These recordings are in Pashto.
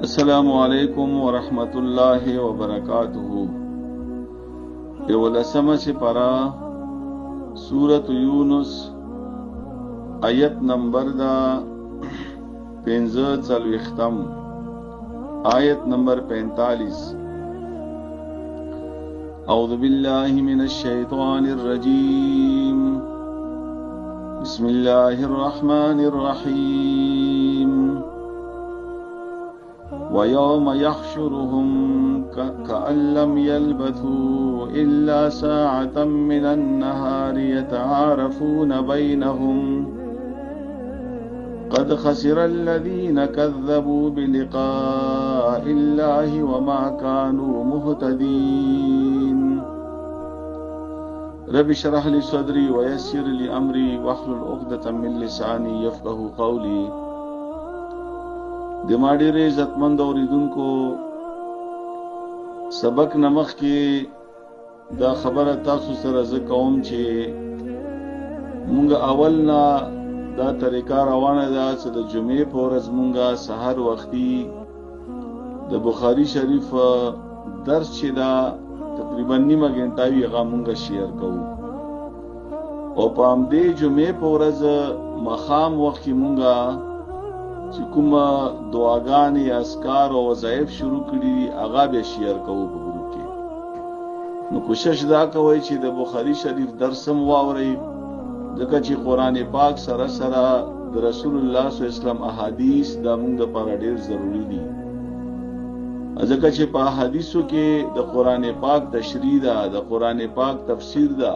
السلام علیکم ورحمت الله وبرکاتہ. یولسمه سپارہ سورۃ یونس آیت نمبر دا 45 آیت نمبر 45. اعوذ باللہ من الشیطان الرجیم. بسم اللہ الرحمن الرحیم. وَيَوْمَ يَحْشُرُهُمْ كَأَنْ لَمْ يَلْبَثُوا إِلَّا سَاعَةً مِّنَ النَّهَارِ يَتَعَارَفُونَ بَيْنَهُمْ قَدْ خَسِرَ الَّذِينَ كَذَّبُوا بِلِقَاءِ اللَّهِ وَمَا كَانُوا مُهْتَدِينَ. رَبِّ اشْرَحْ لِي صَدْرِي وَيَسِّرْ لِي أَمْرِي وَاحْلُلْ عُقْدَةً مِّن لِّسَانِي يَفْقَهُوا قَوْلِي. د ما ډېر عزتمند اوریدونکو، سبق نمخ کې دا خبره تاسو سره زه کوم چې مونږ اول نه دا طریقه روانه ده چې د جمعې په ورځ مونږه سحر وختي د بخاری شریف درس چې دا تقریبا نیمه غنټه وي هغه مونږه شیر کوو، او په همدې جمعې په ورځ ماښام وخت کې مونږه چې کومه دعاګانې اذکار او وظایف شروع کړي دي هغه به شیر کوو په ګروپ کې. نو کوشش دا کوئ چې د بخاری شریف درس هم واورئ، ځکه چې قرآن پاک سره سره د رسول الله صلی الله علیه وسلم احادیث دا موږ لپاره ډېر ضروری دي، ځکه چې په احادیثو کې د قرآن پاک تشریح ده، د قرآن پاک تفسیر ده،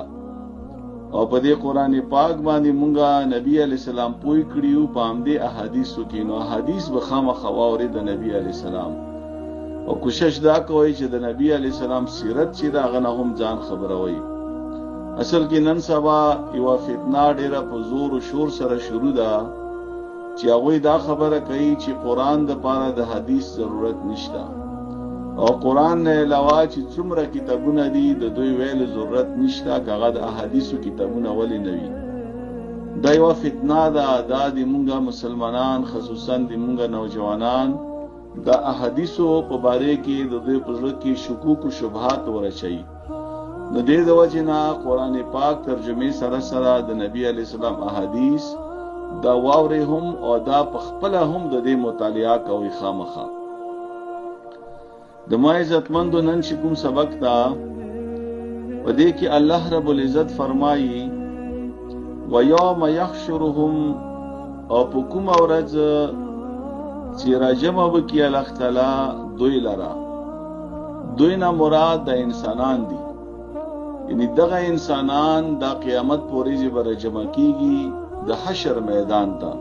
او په دې قرآن پاک باندې مونږه نبی علی السلام پوي کړیو په همدې احادیثو کې. نو احادیث به خامخا واورئ د نبی علی السلام، او کوشش دا کوئ چې د نبی علی السلام سیرت چې دا هغه نه هم ځان خبروي. اصل کې نن سبا یو فتنه ډیره په زور او شور سره شروع ده چې هغوی دا خبره کوي چې قرآن د پاره د حدیث ضرورت نشته، او قرآن نه علاوه چې څومره کتابونه دي د دوی ویلو ضرورت نشته، هغه د احادیثو کتابونه ولې نه وي. دا یو فتنه ده، دا د مونږه مسلمانان خصوصا د مونږه نوجوانان د احادیثو په باره کې د دوی په زړه کې شکوک او شبهات ورچي. نو دې د وجې نه قرآن پاک ترجمه سره سره د نبی علی السلام احادیث دا واوري هم او دا په خپل هم د دې مطالعه کوي خامخا. د ما عزتمندو نن چې کوم سبق تا په دې کې الله رب العزت فرمایي وَيَوْمَ يَحْشُرُهُمْ، او په کوم ورځ چې راجمع وکړي الله تعالی دوی لرا. دوی نه مراد د انسانان دي، یعنی دغه انسانان د قیامت پورې چې راجمع کیږي د حشر میدان ته،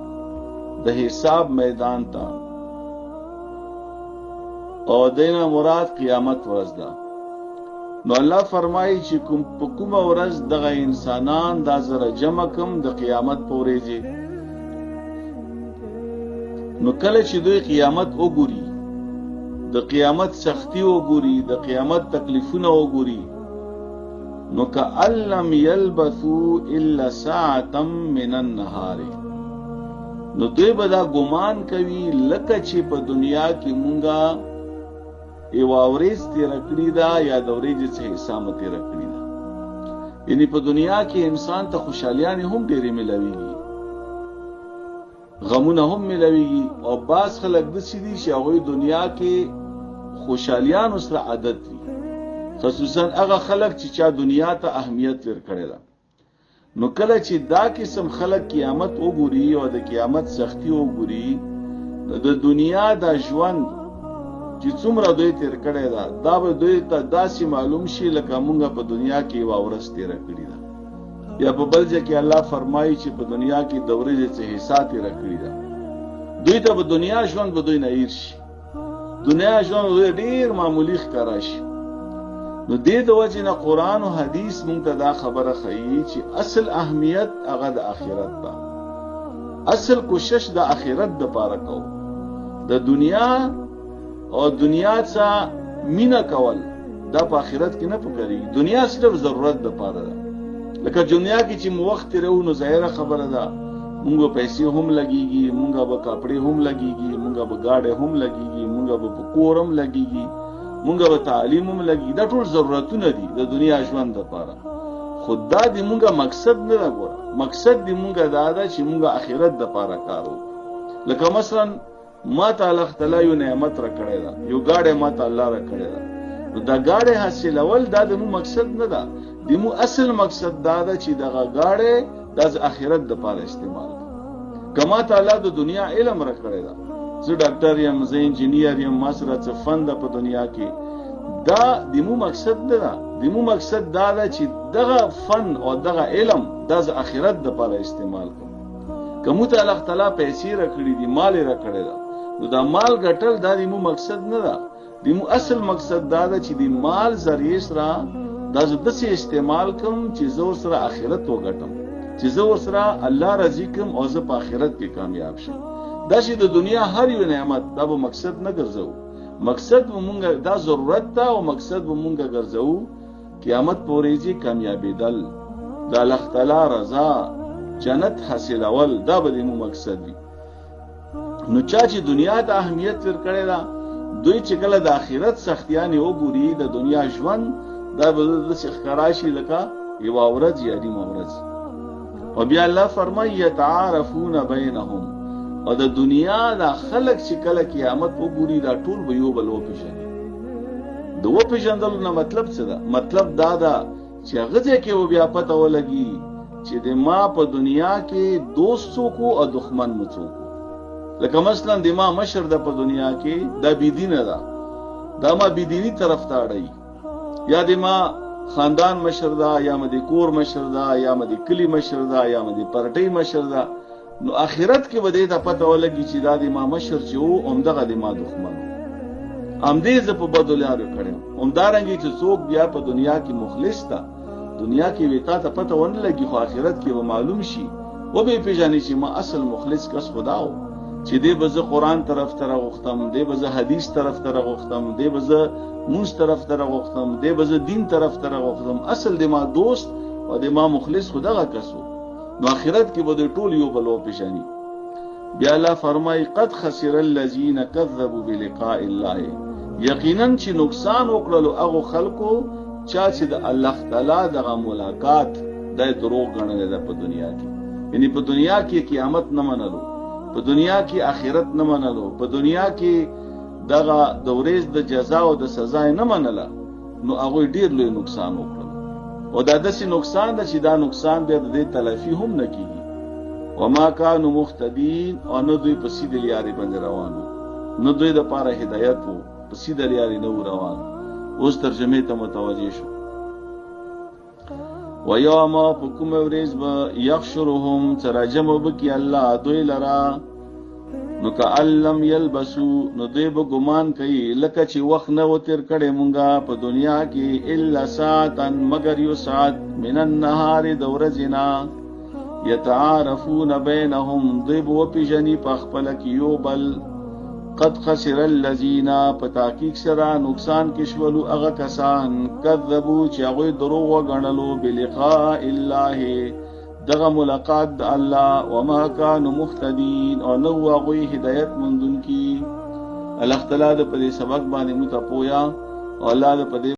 د حساب میدان ته، او دینا مراد قیامت ورځ ده. نو الله فرمایي چې په کومه ورځ دغه انسانان دا زره جمع کم د قیامت پورې دي. نو کله چې دوی قیامت وګوري، د قیامت سختی وګوري، د قیامت تکلیفونه وګوري، نو کأن لم یلبثوا الا ساعة من النهار، نو دوی به دا ګمان کوي لکه چې په دنیا کې مونږه یو ورځ تیره کړې ده یا د ورځې څه حصہ مو تیره کړې ده. یعنی په دنیا کې انسان ته خوشحالیانې هم ډېرې ملاویږي، غمونه هم ملاویږي، او بعض خلک داسې دي چې هغوی دنیا کې خوشحالیانو سره عادت وي، خصوصا هغه خلک چې چا دنیا ته اهمیت ورکړی ده. نو کله چې دا قسم خلک قیامت وګوري او د قیامت سختی وګوري، د دنیا د ژوند چې څومره دوی تیر کړی ده دا به دوی ته داسې معلوم شي لکه مونږه په دنیا کې یوه ورځ تیره کړې ده. یا په بل ځای کې الله فرمایي چې په دنیا کې د ورځې څه حصہ تیره کړې ده. دوی ته په دنیا ژوند به دوی نه هیر شي، دنیا ژوند دوی ډېر معمولي ښکاره شي. نو دې د وجې نه قرآن او حدیث مونږ ته دا خبره ښیي چې اصل اهمیت هغه د آخرت ده، اصل کوشش د آخرت دپاره کوو. د دنیا او دنیا څخه مینه کول دا په آخرت کې نه پکارېږي. دنیا صرف ضرورت دپاره ده، لکه دنیا کې چې مو وخت تېروو نو ظاهره خبره ده مونږ پیسې هم لګيږي، مونږ به کپڑے هم لګيږي، مونږ به گاډي هم لګيږي، مونږ به کور هم لګيږي، مونږ به تعلیم هم لګيږي. دا ټول ضرورتونه دي د دنیا ژوند لپاره. خدا دې مونږه مقصد نه راغوره. مقصد دې مونږه دا ده چې مونږه آخرت لپاره کار وکړو. لکه مثلا ما ته الله تعالی یو نعمت را کړی دا، یو گاډي ما ته الله را کړی دا. نو دا گاډي حاصلول دا د مو مقصد نه ده. د مو اصل مقصد دا ده چې دغه گاډي د آخرت لپاره استعمال کړو. کما ته الله د دنیا علم را کړی دا، زه ډاکټر یم، زه انجینیر یم، ما سره څه فن ده په دنیا کې، دا د مو مقصد نه ده. د مو مقصد دا ده چې دغه فن او دغه علم د آخرت لپاره استعمال کړو. کوم ته الله تعالی پیسې را کړې دي، مال را کړی دا، نو دا مال ګټل دا د مو مقصد نه ده. د مو اصل مقصد دا ده چې د مال ذریعہ سره دا زه داسې استعمال کوم چې زه ورسره آخرت وګټم، چې زه ورسره الله راضي کوم او زه په آخرت کې کامیاب شم. دا چې د دنیا هر یو نعمت دا به مقصد نه ګرځو. مقصد مونږه دا ضرورت ده او مقصد مونږه ګرځو قیامت پورې چې کامیابیدل، د الله تعالی رضا، جنت حاصلول، دا به مو مقصد وي. نو چا چې دنیا ته اهمیت ورکړی دا، دوی چې کله د آخرت سختیانې وګوري، د دنیا ژوند دا به داسې ښکارا شي لکه یوه ورځ یا نیمه ورځ. او بیا الله فرمایي یتعارفون بینهم، او د دنیا دا خلق چې کله قیامت وګوري دا ټول به یو بل وپېژني. د وپېژندلو نه مطلب څه ده؟ مطلب دا ده چې هغه ځای کې به بیا پته ولګي چې د ما په دنیا کې دوست څوک او دښمن مو څوک. لکه مثلا د ما مشر ده په دنیا کې، دا بيدینه ده، دا ما بيدینی طرف ته اړي، یا د ما خاندان مشر ده، یا ما د کور مشر ده، یا ما د کلی مشر ده، یا ما د پارټۍ مشر ده. نو آخرت کې به دې ته پته ولګي چې دا د ما مشر چې وو همدغه د ما دښمن وو، همدې زه په بدو لارو کړم. همدارنګې چې څوک بیا په دنیا کې مخلص ده، دنیا کې وي تا ته پته ونه لګي، خو آخرت کې به معلوم شي، وبه پیژنې چې ما اصل مخلص کس خدا و، چې دې به زه قرآن طرف ته راغوښتم، دې به زه حدیث طرف ته راغوښتم، دې به زه مونځ طرف ته راغوښتم، دې به زه دین طرف ته راغوښتم. اصل د ما دوست او د ما مخلص خو دغه کس و. نو آخرت کې به د ټول یو بل وپېژني. بیا الله فرمایي قد خسر الذین کذبوا بلقاء الله، یقینا چې نقصان وکړلو هغه خلکو چا چې د الله تعالی دغه ملاقات د دروغ ګڼل ده په دنیا کې. یعنی په دنیا کې قیامت نه منلو، په دنیا کې آخرت نه منلو، په دنیا کې دغه د ورځ د جزا او د سزا نه منله، نو هغه ډیر لوی نقصان وکړل. او دا داسې نقصان ده چې دا نقصان بیا د دې تلافي هم نه کیږي. وما كانوا مهتدين، او نه دوی په سیده لارې باندې روانو، نه دوی د پاره هدایت وو، په سیده لارې نه روان. اوس ترجمه ته متوجه شو. ويوم فكم ورز با يحشرهم تراجم بکی الله دوی لرا، نو کعلم یلبسو، نو دوی به ګمان کوي لکه چې وخت نه و تیر کړی مونږه په دنیا کې، الا ساعتن مگر یو ساعت، من النهار د ورځې نه، یتعارفون بینهم، دوی به وپېژني په خپله کې یو بل. قد خسر الذین، په تحقیق سره نقصان کې شولو هغه کسان، کذبو چې هغوی دروغ وګڼلو، بلقاء الله، دغه ملاقات د الله، وما كانوا مهتدين، او نو هغوی هدایت موندونکي. الله تعالی د په دې سبق باندې موږ ته پویا، او الله د په دې